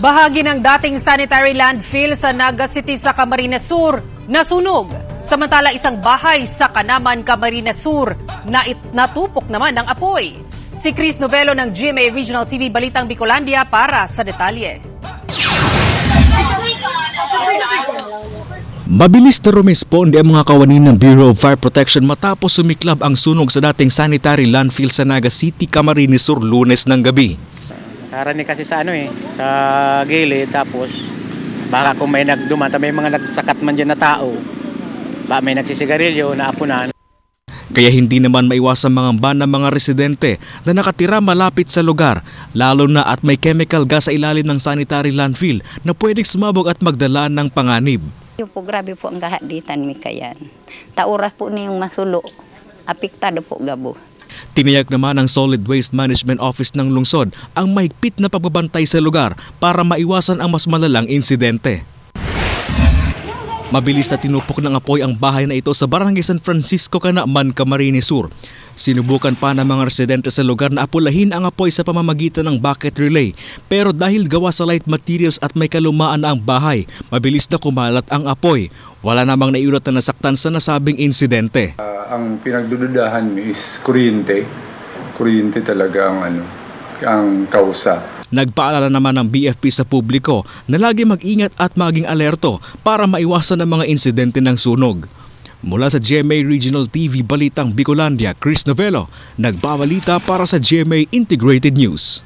Bahagi ng dating sanitary landfill sa Naga City sa Camarines Sur nasunog. Samantala isang bahay sa Kanaman, Camarines Sur natupok naman ng apoy. Si Chris Novelo ng GMA Regional TV Balitang Bicolandia para sa detalye. Mabilis na rumisponde ang mga kawani ng Bureau of Fire Protection matapos sumiklab ang sunog sa dating sanitary landfill sa Naga City, Camarines Sur Lunes ng gabi. Karani kasi sa sa gilid, tapos baka kung may nagdumata, may mga nagsakat man dyan na tao, baka may nagsisigarilyo na apunan. Kaya hindi naman maiwasan mga mga residente na nakatira malapit sa lugar, lalo na at may chemical gas sa ilalim ng sanitary landfill na pwedeng sumabog at magdala ng panganib. Yung po, grabe po ang kahaditan mi kayan. Taura po niyong masulo, apektado po gabo. Tiniyak naman ng Solid Waste Management Office ng lungsod ang mahigpit na pagbabantay sa lugar para maiwasan ang mas malalang insidente. Mabilis na tinupok ng apoy ang bahay na ito sa Barangay San Francisco, Kanaman, Camarines Sur. Sinubukan pa ng mga residente sa lugar na apulahin ang apoy sa pamamagitan ng bucket relay. Pero dahil gawa sa light materials at may kalumaan na ang bahay, mabilis na kumalat ang apoy. Wala namang naiulat na nasaktan sa nasabing insidente. Ang pinagdududahan is kuryente. Kuryente talaga ang kausa. Nagpaalala naman ng BFP sa publiko na lagi mag-ingat at maging alerto para maiwasan ang mga insidente ng sunog. Mula sa GMA Regional TV Balitang Bicolandia, Chris Novelo, nagbabalita para sa GMA Integrated News.